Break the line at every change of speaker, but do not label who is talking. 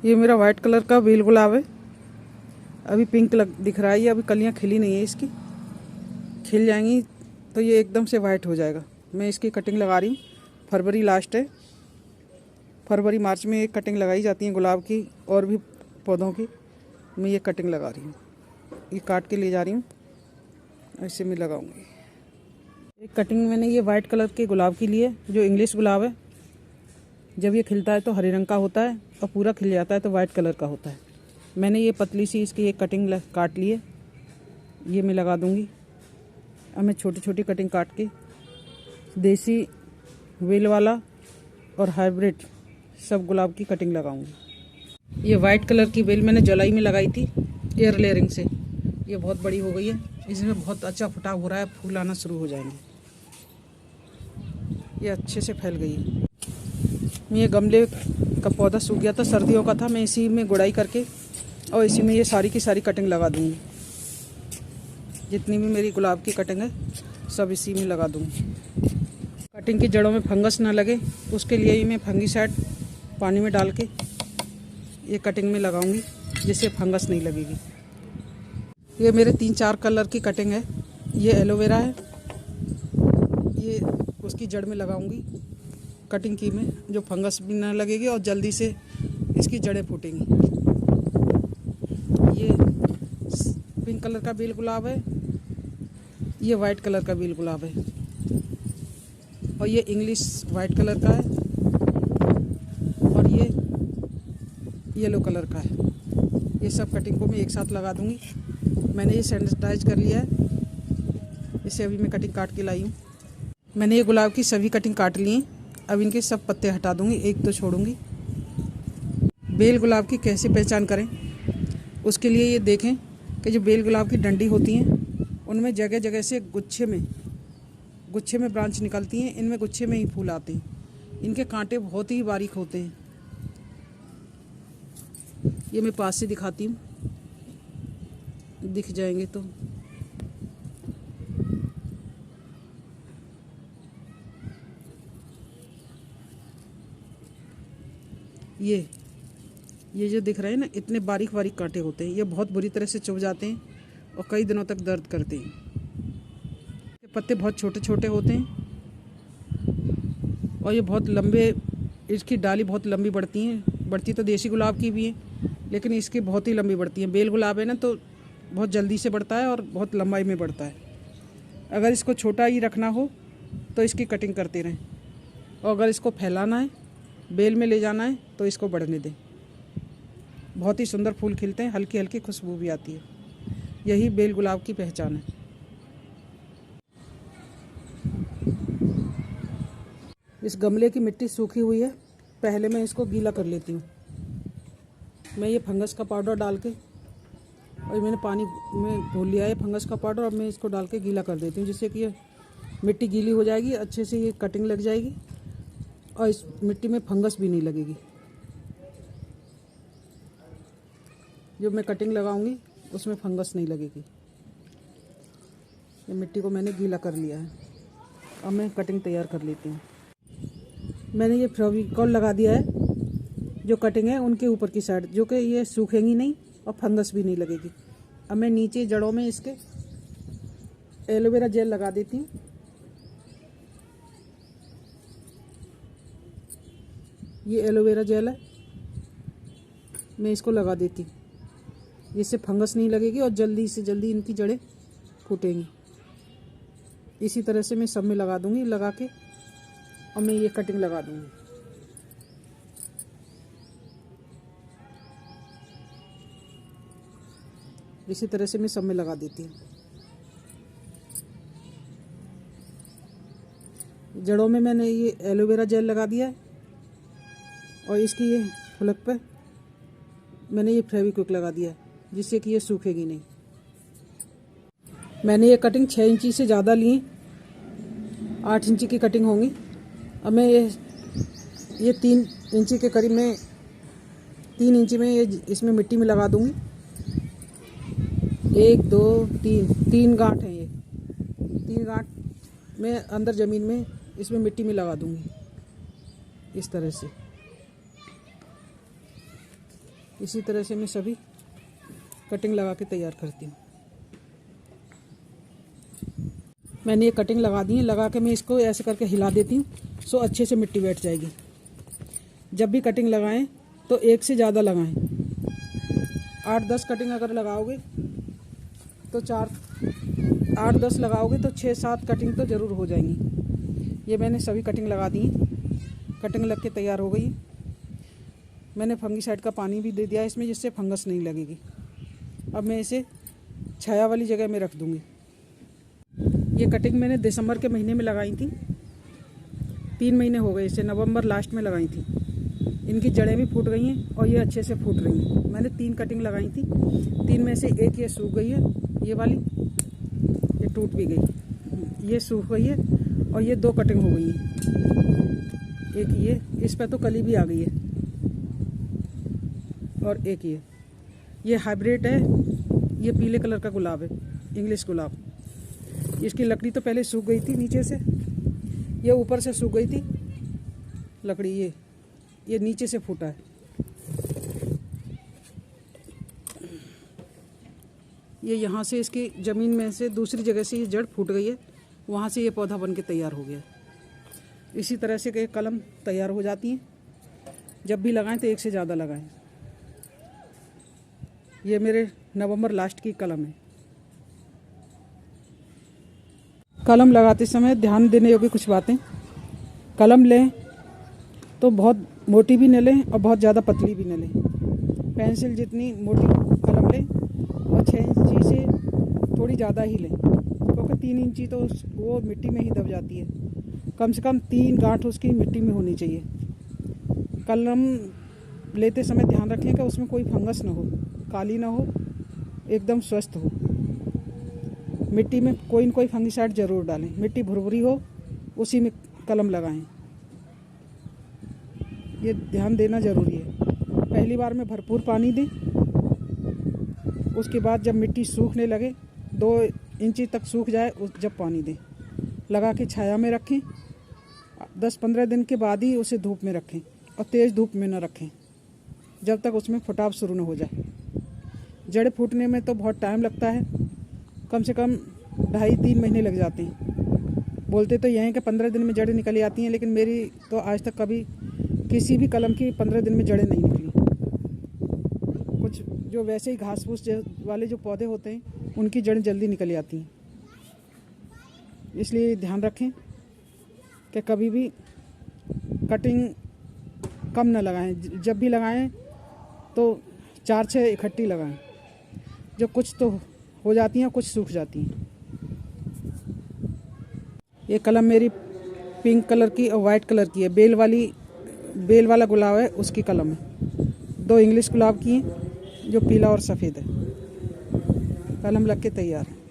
ये मेरा white colour का बेल गुलाब है। अभी पिंक दिख रहा है, ये अभी कलियां खिली नहीं है इसकी, खिल जाएंगी तो ये एकदम से वाइट हो जाएगा। मैं इसकी कटिंग लगा रही हूँ। फरवरी लास्ट है, फरवरी मार्च में एक कटिंग लगाई जाती है गुलाब की और भी पौधों की। मैं ये कटिंग लगा रही हूँ, ये काट के ले जा रही हूँ, ऐसे मैं लगाऊंगी। एक कटिंग मैंने ये वाइट कलर के गुलाब की ली है, जो इंग्लिश गुलाब है। जब ये खिलता है तो हरे रंग का होता है और पूरा खिल जाता है तो वाइट कलर का होता है। मैंने ये पतली सी इसकी एक कटिंग काट ली है, ये मैं लगा दूंगी। अब मैं छोटी छोटी कटिंग काट के देसी, वेल वाला और हाइब्रिड सब गुलाब की कटिंग लगाऊंगी। ये वाइट कलर की बेल मैंने जुलाई में लगाई थी एयर लेयरिंग से। ये बहुत बड़ी हो गई है, इसमें बहुत अच्छा फुटाव हो रहा है, फूल आना शुरू हो जाएंगे। ये अच्छे से फैल गई है। ये गमले का पौधा सूख गया था, सर्दियों का था। मैं इसी में गुड़ाई करके और इसी में ये सारी की सारी कटिंग लगा दूंगी। जितनी भी मेरी गुलाब की कटिंग है सब इसी में लगा दूंगी। कटिंग की जड़ों में फंगस ना लगे उसके लिए ही मैं फंगीसाइड पानी में डाल के ये कटिंग में लगाऊंगी, जिससे फंगस नहीं लगेगी। ये मेरे 3-4 कलर की कटिंग है। ये एलोवेरा है, ये उसकी जड़ में लगाऊंगी कटिंग की में, जो फंगस भी ना लगेगी और जल्दी से इसकी जड़ें फूटेंगी। ये पिंक कलर का बेल गुलाब है, ये वाइट कलर का बेल गुलाब है और ये इंग्लिश वाइट कलर का है और ये येलो कलर का है। ये सब कटिंग को मैं एक साथ लगा दूंगी। मैंने ये सैनिटाइज कर लिया है, इसे अभी मैं कटिंग काट के लाई हूँ। मैंने ये गुलाब की सभी कटिंग काट ली हैं। अब इनके सब पत्ते हटा दूंगी, एक तो छोड़ूंगी। बेल गुलाब की कैसे पहचान करें, उसके लिए ये देखें कि जो बेल गुलाब की डंडी होती हैं उनमें जगह जगह से गुच्छे में ब्रांच निकलती हैं। इनमें गुच्छे में ही फूल आते हैं। इनके कांटे बहुत ही बारीक होते हैं। ये मैं पास से दिखाती हूँ, दिख जाएंगे तो। ये जो दिख रहे हैं ना, इतने बारीक बारीक कांटे होते हैं। ये बहुत बुरी तरह से चुभ जाते हैं और कई दिनों तक दर्द करते हैं। ये पत्ते बहुत छोटे छोटे होते हैं और ये बहुत लंबे, इसकी डाली बहुत लंबी बढ़ती तो देसी गुलाब की भी है, लेकिन इसकी बहुत ही लंबी बढ़ती है। बेल गुलाब है ना तो बहुत जल्दी से बढ़ता है और बहुत लंबाई में बढ़ता है। अगर इसको छोटा ही रखना हो तो इसकी कटिंग करते रहें, और अगर इसको फैलाना है, बेल में ले जाना है तो इसको बढ़ने दें। बहुत ही सुंदर फूल खिलते हैं, हल्की हल्की खुशबू भी आती है। यही बेल गुलाब की पहचान है। इस गमले की मिट्टी सूखी हुई है, पहले मैं इसको गीला कर लेती हूँ। मैं ये फंगस का पाउडर डाल के, और मैंने पानी में घोल लिया है फंगस का पाउडर, और मैं इसको डाल के गीला कर देती हूँ, जिससे कि ये मिट्टी गीली हो जाएगी, अच्छे से ये कटिंग लग जाएगी और इस मिट्टी में फंगस भी नहीं लगेगी। जो मैं कटिंग लगाऊंगी उसमें फंगस नहीं लगेगी। ये मिट्टी को मैंने गीला कर लिया है। अब मैं कटिंग तैयार कर लेती हूँ। मैंने ये फेविकॉल लगा दिया है, जो कटिंग है उनके ऊपर की साइड, जो कि ये सूखेंगी नहीं और फंगस भी नहीं लगेगी। अब मैं नीचे जड़ों में इसके एलोवेरा जेल लगा देती हूँ। ये एलोवेरा जेल है, मैं इसको लगा देती हूँ, जिससे फंगस नहीं लगेगी और जल्दी से जल्दी इनकी जड़ें फूटेंगी। इसी तरह से मैं सब में लगा दूंगी, लगा के और मैं ये कटिंग लगा दूंगी। इसी तरह से मैं सब में लगा देती हूँ। जड़ों में मैंने ये एलोवेरा जेल लगा दिया है और इसकी ये फुलक पे मैंने ये फेविक्विक लगा दिया है, जिससे कि ये सूखेगी नहीं। मैंने ये कटिंग 6 इंची से ज़्यादा ली, 8 इंची की कटिंग होंगी। अब मैं ये 3 इंची के करीब में, 3 इंची में ये इसमें मिट्टी में लगा दूंगी। 1 2 3 गांठ हैं ये, 3 गांठ मैं अंदर ज़मीन में इसमें मिट्टी में लगा दूंगी, इस तरह से। इसी तरह से मैं सभी कटिंग लगा के तैयार करती हूँ। मैंने ये कटिंग लगा दी है। लगा के मैं इसको ऐसे करके हिला देती हूँ सो अच्छे से मिट्टी बैठ जाएगी। जब भी कटिंग लगाएं तो एक से ज़्यादा लगाएं। 8-10 कटिंग अगर लगाओगे तो 8-10 लगाओगे तो 6-7 कटिंग तो ज़रूर हो जाएंगी। ये मैंने सभी कटिंग लगा दी है। कटिंग लग के तैयार हो गई। मैंने फंगीसाइड का पानी भी दे दिया है इसमें, जिससे फंगस नहीं लगेगी। अब मैं इसे छाया वाली जगह में रख दूँगी। ये कटिंग मैंने दिसंबर के महीने में लगाई थी। 3 महीने हो गए इसे, नवंबर लास्ट में लगाई थी। इनकी जड़ें भी फूट गई हैं और ये अच्छे से फूट रही हैं। मैंने 3 कटिंग लगाई थी। 3 में से एक ये सूख गई है, ये वाली, ये टूट भी गई। ये सूख गई है और ये 2 कटिंग हो गई है। एक ये, इस पर तो कली भी आ गई है, और एक ये हाइब्रिड है। ये पीले कलर का गुलाब है, इंग्लिश गुलाब। इसकी लकड़ी तो पहले सूख गई थी नीचे से, ये ऊपर से सूख गई थी लकड़ी। ये नीचे से फूटा है। ये यहाँ से इसकी ज़मीन में से दूसरी जगह से ये जड़ फूट गई है, वहाँ से ये पौधा बन के तैयार हो गया। इसी तरह से एक कलम तैयार हो जाती है। जब भी लगाएं तो एक से ज़्यादा लगाएं। ये मेरे नवंबर लास्ट की कलम है। कलम लगाते समय ध्यान देने योग्य कुछ बातें। कलम लें तो बहुत मोटी भी न लें और बहुत ज़्यादा पतली भी न लें। पेंसिल जितनी मोटी कलम लें और 6 इंची से थोड़ी ज़्यादा ही लें, क्योंकि 3 इंची तो वो मिट्टी में ही दब जाती है। कम से कम 3 गांठ उसकी मिट्टी में होनी चाहिए। कलम लेते समय ध्यान रखें कि उसमें कोई फंगस ना हो, काली ना हो, एकदम स्वस्थ हो। मिट्टी में कोई न कोई फंगीसाइड ज़रूर डालें। मिट्टी भुरभुरी हो उसी में कलम लगाएं। ये ध्यान देना ज़रूरी है। पहली बार में भरपूर पानी दें। उसके बाद जब मिट्टी सूखने लगे, 2 इंची तक सूख जाए, जब पानी दें। लगा के छाया में रखें। 10-15 दिन के बाद ही उसे धूप में रखें, और तेज़ धूप में न रखें जब तक उसमें फुटाव शुरू न हो जाए। जड़ फूटने में तो बहुत टाइम लगता है, कम से कम 2.5-3 महीने लग जाते हैं। बोलते तो यह है कि 15 दिन में जड़ें निकल आती हैं, लेकिन मेरी तो आज तक कभी किसी भी कलम की 15 दिन में जड़ें नहीं निकली। कुछ जो वैसे ही घास फूस वाले जो पौधे होते हैं, उनकी जड़ें जल्दी निकल आती हैं। इसलिए ध्यान रखें कि कभी भी कटिंग कम न लगाएं। जब भी लगाएं तो 4-6 इकट्ठी लगाएं। जो कुछ तो हो जाती हैं, कुछ सूख जाती हैं। ये कलम मेरी पिंक कलर की और वाइट कलर की है। बेल वाला गुलाब है, उसकी कलम है। 2 इंग्लिश गुलाब की हैं, जो पीला और सफ़ेद है। कलम लग के तैयार है।